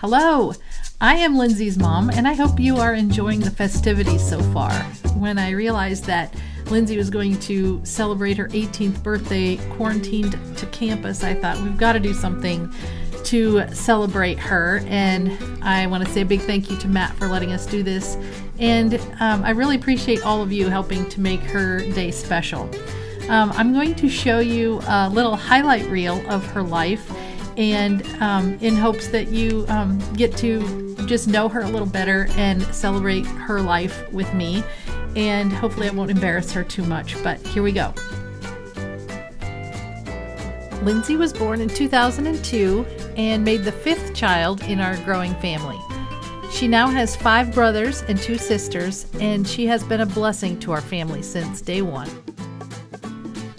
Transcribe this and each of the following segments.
Hello, I am Lindsay's mom, and I hope you are enjoying the festivities so far. When I realized that Lindsay was going to celebrate her 18th birthday quarantined to campus, I thought we've got to do something to celebrate her, and I want to say a big thank you to Matt for letting us do this, and I really appreciate all of you helping to make her day special. I'm going to show you a little highlight reel of her life, and in hopes that you get to just know her a little better and celebrate her life with me, and hopefully I won't embarrass her too much, but here we go. Lindsay was born in 2002 and made the 5th child in our growing family. She now has 5 brothers and 2 sisters, and she has been a blessing to our family since day one.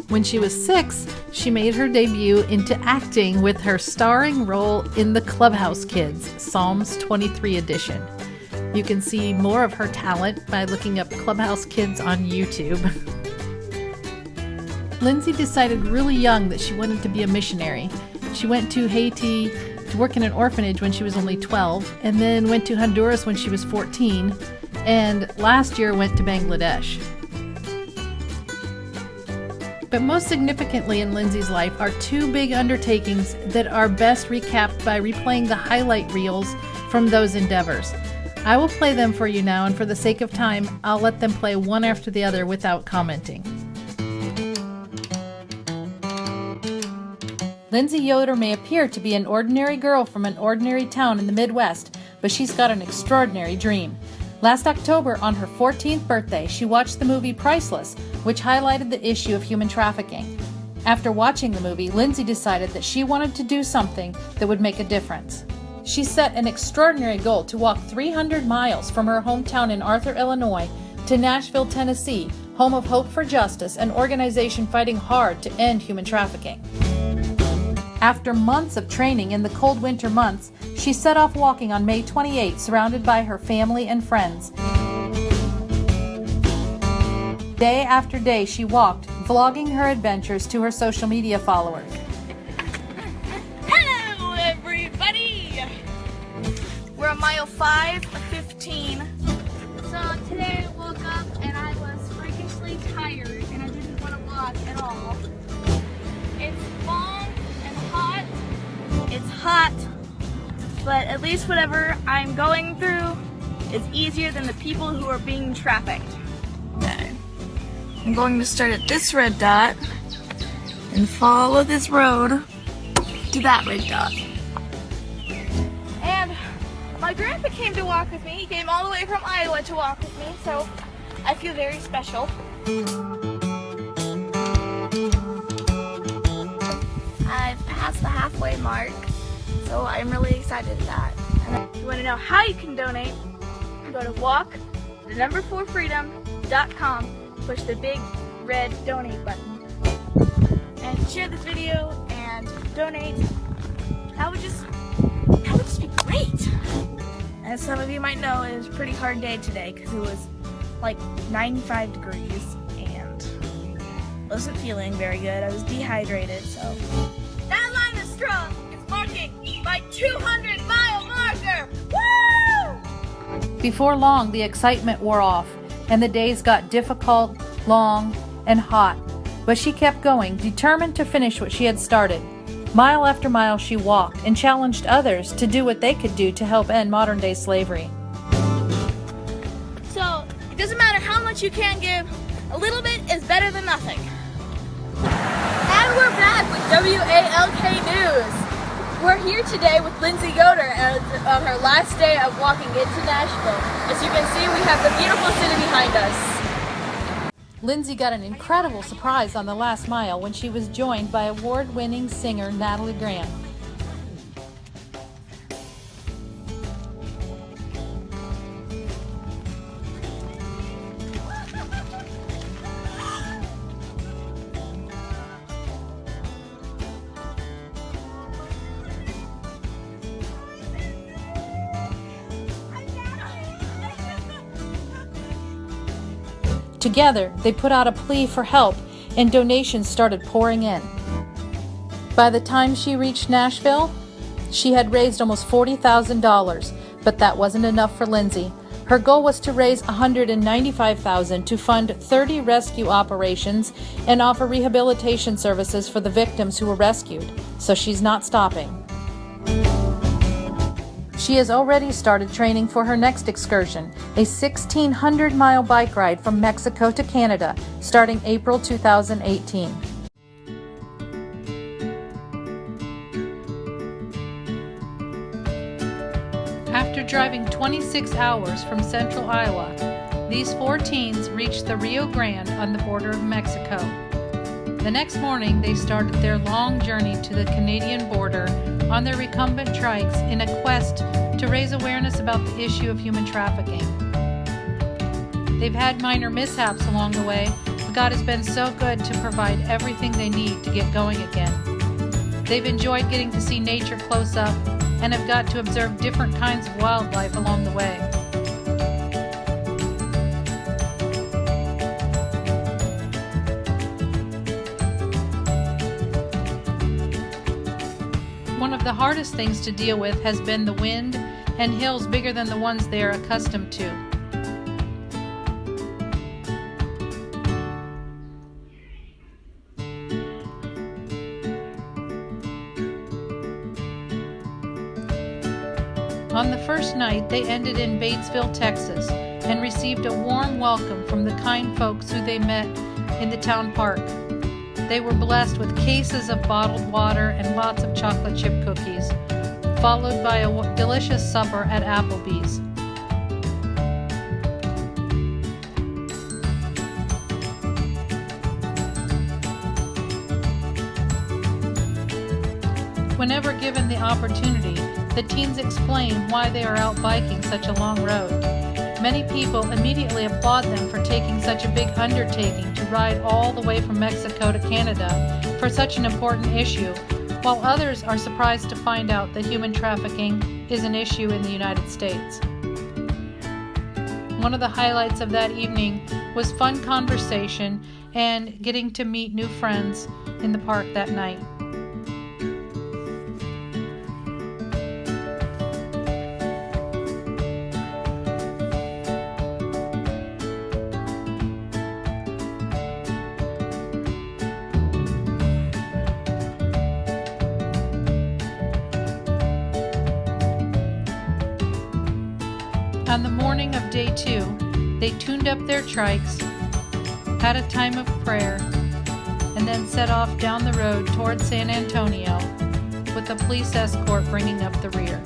When she was 6, she made her debut into acting with her starring role in The Clubhouse Kids, Psalms 23 edition. You can see more of her talent by looking up Clubhouse Kids on YouTube. Lindsay decided really young that she wanted to be a missionary. She went to Haiti to work in an orphanage when she was only 12, and then went to Honduras when she was 14, and last year went to Bangladesh. But most significantly in Lindsay's life are 2 big undertakings that are best recapped by replaying the highlight reels from those endeavors. I will play them for you now, and for the sake of time, I'll let them play one after the other without commenting. Lindsay Yoder may appear to be an ordinary girl from an ordinary town in the Midwest, but she's got an extraordinary dream. Last October, on her 14th birthday, she watched the movie Priceless, which highlighted the issue of human trafficking. After watching the movie, Lindsay decided that she wanted to do something that would make a difference. She set an extraordinary goal to walk 300 miles from her hometown in Arthur, Illinois, to Nashville, Tennessee, home of Hope for Justice, an organization fighting hard to end human trafficking. After months of training in the cold winter months, she set off walking on May 28, surrounded by her family and friends. Day after day she walked, vlogging her adventures to her social media followers. Hello everybody! We're on mile 5 of 15. So today I woke up and I was freakishly tired and I didn't want to walk at all. It's long and hot. It's hot, but at least whatever I'm going through is easier than the people who are being trafficked. Okay. I'm going to start at this red dot and follow this road to that red dot. And my grandpa came to walk with me. He came all the way from Iowa to walk with me, so I feel very special. I've passed the halfway mark, so I'm really excited at that. And if you want to know how you can donate, go to walk4freedom.com, push the big red donate button, and share this video and donate. That would just be great. As some of you might know, it was a pretty hard day today because it was like 95 degrees and wasn't feeling very good. I was dehydrated, so. That line is strong. It's marking my 200-mile marker. Woo! Before long, the excitement wore off, and the days got difficult, long, and hot. But she kept going, determined to finish what she had started. Mile after mile she walked and challenged others to do what they could do to help end modern-day slavery. So, it doesn't matter how much you can give, a little bit is better than nothing. And we're back with WALK News. We're here today with Lindsay Yoder on her last day of walking into Nashville. As you can see, we have the beautiful city behind us. Lindsay got an incredible surprise on the last mile when she was joined by award-winning singer Natalie Grant. Together, they put out a plea for help, and donations started pouring in. By the time she reached Nashville, She had raised almost $40,000, but that wasn't enough for Lindsey. Her goal was to raise $195,000 to fund 30 rescue operations and offer rehabilitation services for the victims who were rescued, so she's not stopping. She has already started training for her next excursion, a 1,600-mile bike ride from Mexico to Canada, starting April 2018. After driving 26 hours from central Iowa, these 4 teens reached the Rio Grande on the border of Mexico. The next morning, they started their long journey to the Canadian border on their recumbent trikes in a quest to raise awareness about the issue of human trafficking. They've had minor mishaps along the way, but God has been so good to provide everything they need to get going again. They've enjoyed getting to see nature close up and have got to observe different kinds of wildlife along the way. One of the hardest things to deal with has been the wind and hills bigger than the ones they are accustomed to. On the first night, they ended in Batesville, Texas, and received a warm welcome from the kind folks who they met in the town park. They were blessed with cases of bottled water and lots of chocolate chip cookies, followed by a delicious supper at Applebee's. Whenever given the opportunity, the teens explain why they are out biking such a long road. Many people immediately applaud them for taking such a big undertaking to ride all the way from Mexico to Canada for such an important issue, while others are surprised to find out that human trafficking is an issue in the United States. One of the highlights of that evening was fun conversation and getting to meet new friends in the park that night. On the morning of day 2, they tuned up their trikes, had a time of prayer, and then set off down the road toward San Antonio, with a police escort bringing up the rear.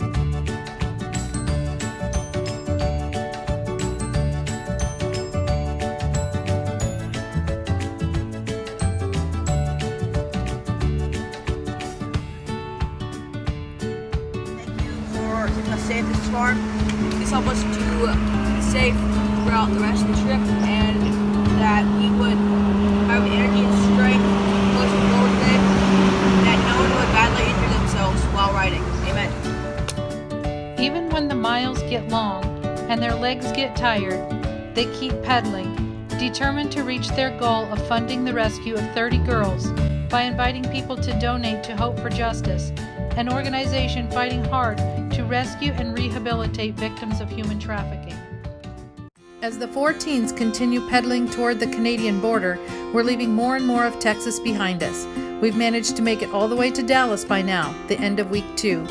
Thank you for keeping us safe this far. Please help us to be safe throughout the rest of the trip, and that we would have the energy and strength pushing forward today, that no one would badly injure themselves while riding. Amen. Even when the miles get long and their legs get tired, they keep pedaling, determined to reach their goal of funding the rescue of 30 girls by inviting people to donate to Hope for Justice, an organization fighting hard to rescue and rehabilitate victims of human trafficking. As the 4 teens continue pedaling toward the Canadian border, we're leaving more and more of Texas behind us. We've managed to make it all the way to Dallas by now, the end of week 2.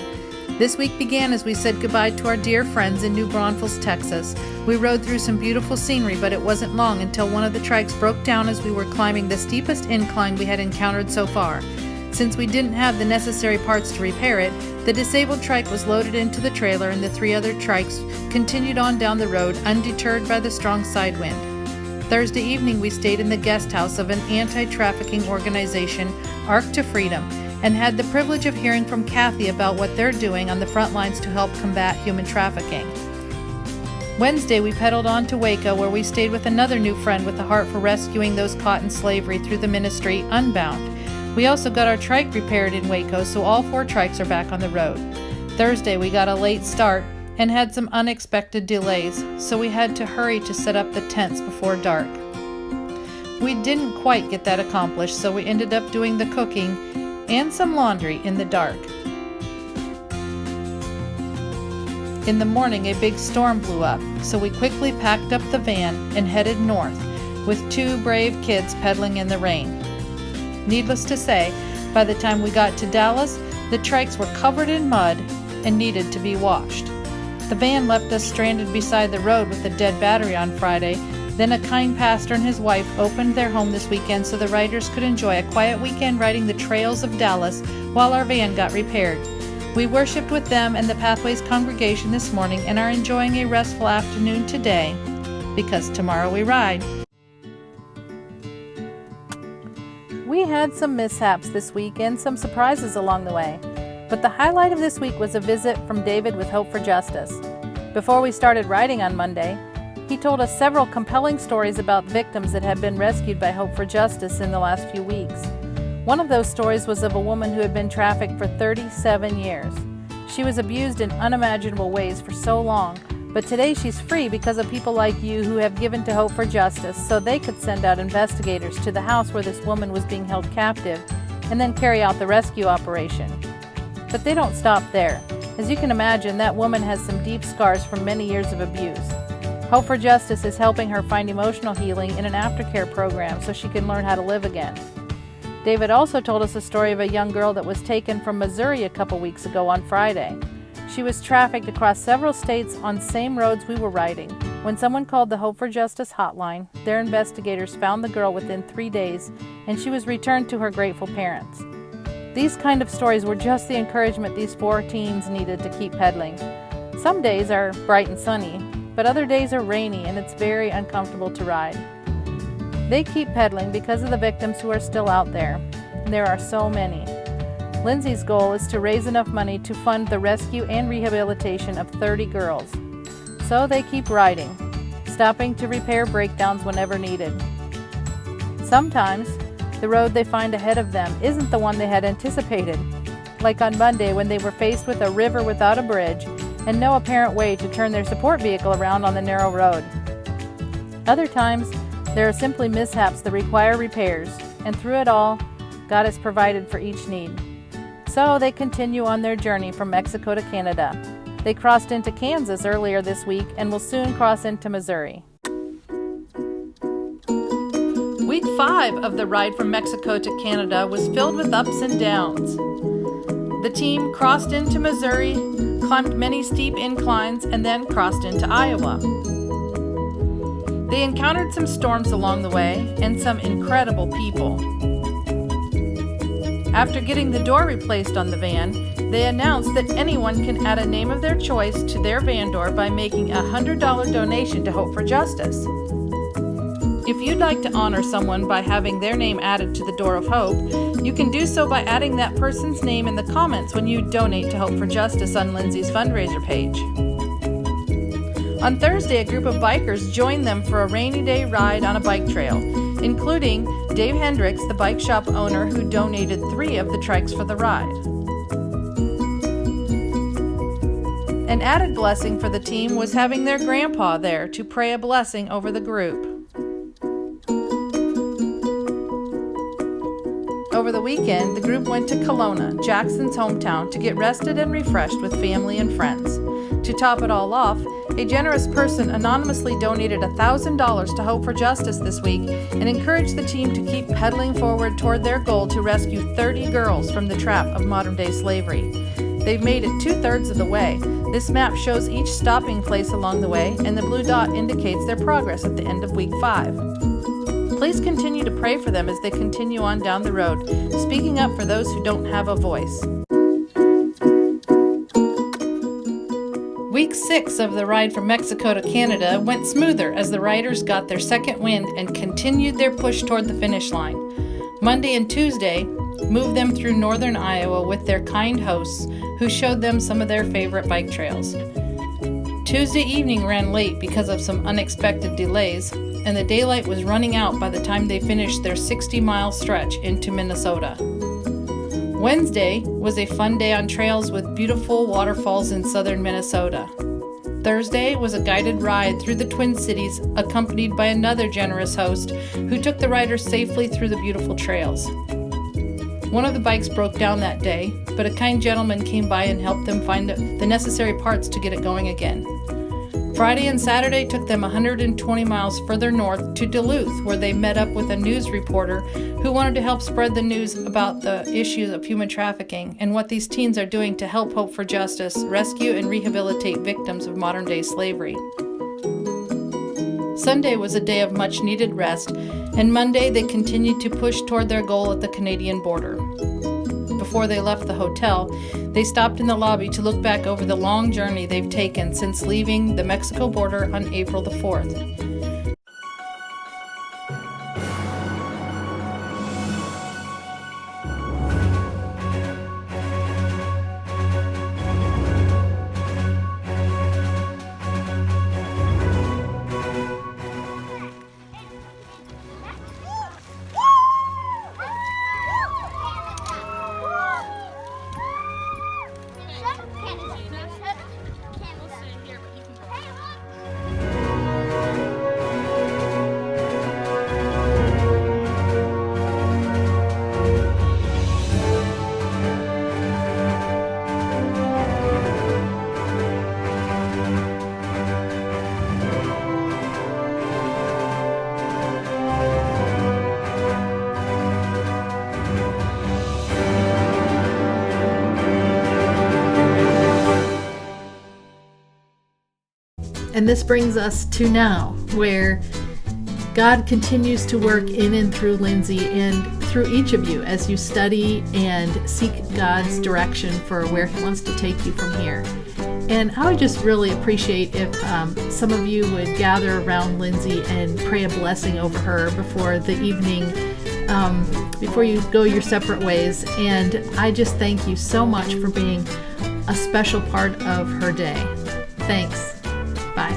This week began as we said goodbye to our dear friends in New Braunfels, Texas. We rode through some beautiful scenery, but it wasn't long until one of the trikes broke down as we were climbing the steepest incline we had encountered so far. Since we didn't have the necessary parts to repair it, the disabled trike was loaded into the trailer and the 3 other trikes continued on down the road undeterred by the strong side wind. Thursday evening we stayed in the guest house of an anti-trafficking organization, Arc to Freedom, and had the privilege of hearing from Kathy about what they're doing on the front lines to help combat human trafficking. Wednesday we pedaled on to Waco, where we stayed with another new friend with a heart for rescuing those caught in slavery through the ministry Unbound. We also got our trike repaired in Waco, so all 4 trikes are back on the road. Thursday we got a late start and had some unexpected delays, so we had to hurry to set up the tents before dark. We didn't quite get that accomplished, so we ended up doing the cooking and some laundry in the dark. In the morning, a big storm blew up, so we quickly packed up the van and headed north, with 2 brave kids pedaling in the rain. Needless to say, by the time we got to Dallas, the trikes were covered in mud and needed to be washed. The van left us stranded beside the road with a dead battery on Friday. Then a kind pastor and his wife opened their home this weekend so the riders could enjoy a quiet weekend riding the trails of Dallas while our van got repaired. We worshiped with them and the Pathways congregation this morning and are enjoying a restful afternoon today because tomorrow we ride. We had some mishaps this week and some surprises along the way, but the highlight of this week was a visit from David with Hope for Justice. Before we started riding on Monday, he told us several compelling stories about victims that had been rescued by Hope for Justice in the last few weeks. One of those stories was of a woman who had been trafficked for 37 years. She was abused in unimaginable ways for so long, but today she's free because of people like you who have given to Hope for Justice so they could send out investigators to the house where this woman was being held captive and then carry out the rescue operation. But they don't stop there. As you can imagine, that woman has some deep scars from many years of abuse. Hope for Justice is helping her find emotional healing in an aftercare program so she can learn how to live again. David also told us a story of a young girl that was taken from Missouri a couple weeks ago on Friday. She was trafficked across several states on same roads we were riding. When someone called the Hope for Justice hotline, their investigators found the girl within 3 days and she was returned to her grateful parents. These kind of stories were just the encouragement these 4 teens needed to keep pedaling. Some days are bright and sunny, but other days are rainy and it's very uncomfortable to ride. They keep pedaling because of the victims who are still out there. There are so many. Lindsey's goal is to raise enough money to fund the rescue and rehabilitation of 30 girls. So they keep riding, stopping to repair breakdowns whenever needed. Sometimes, the road they find ahead of them isn't the one they had anticipated, like on Monday when they were faced with a river without a bridge and no apparent way to turn their support vehicle around on the narrow road. Other times, there are simply mishaps that require repairs, and through it all, God has provided for each need. So they continue on their journey from Mexico to Canada. They crossed into Kansas earlier this week and will soon cross into Missouri. Week 5 of the ride from Mexico to Canada was filled with ups and downs. The team crossed into Missouri, climbed many steep inclines, and then crossed into Iowa. They encountered some storms along the way and some incredible people. After getting the door replaced on the van, they announced that anyone can add a name of their choice to their van door by making a $100 donation to Hope for Justice. If you'd like to honor someone by having their name added to the Door of Hope, you can do so by adding that person's name in the comments when you donate to Hope for Justice on Lindsey's fundraiser page. On Thursday, a group of bikers joined them for a rainy day ride on a bike trail, including Dave Hendricks, the bike shop owner who donated 3 of the trikes for the ride. An added blessing for the team was having their grandpa there to pray a blessing over the group. Over the weekend, the group went to Kelowna, Jackson's hometown, to get rested and refreshed with family and friends. To top it all off, a generous person anonymously donated $1,000 to Hope for Justice this week and encouraged the team to keep pedaling forward toward their goal to rescue 30 girls from the trap of modern-day slavery. They've made it 2/3 of the way. This map shows each stopping place along the way, and the blue dot indicates their progress at the end of week 5. Please continue to pray for them as they continue on down the road, speaking up for those who don't have a voice. Week 6 of the ride from Mexico to Canada went smoother as the riders got their second wind and continued their push toward the finish line. Monday and Tuesday moved them through northern Iowa with their kind hosts who showed them some of their favorite bike trails. Tuesday evening ran late because of some unexpected delays, and the daylight was running out by the time they finished their 60-mile stretch into Minnesota. Wednesday was a fun day on trails with beautiful waterfalls in southern Minnesota. Thursday was a guided ride through the Twin Cities, accompanied by another generous host who took the riders safely through the beautiful trails. One of the bikes broke down that day, but a kind gentleman came by and helped them find the necessary parts to get it going again. Friday and Saturday took them 120 miles further north to Duluth, where they met up with a news reporter who wanted to help spread the news about the issues of human trafficking and what these teens are doing to help hope for justice, rescue, and rehabilitate victims of modern-day slavery. Sunday was a day of much-needed rest, and Monday they continued to push toward their goal at the Canadian border. Before they left the hotel, they stopped in the lobby to look back over the long journey they've taken since leaving the Mexico border on April the 4th. And this brings us to now, where God continues to work in and through Lindsey and through each of you as you study and seek God's direction for where He wants to take you from here. And I would just really appreciate if some of you would gather around Lindsey and pray a blessing over her before the evening, before you go your separate ways. And I just thank you so much for being a special part of her day. Thanks. Bye.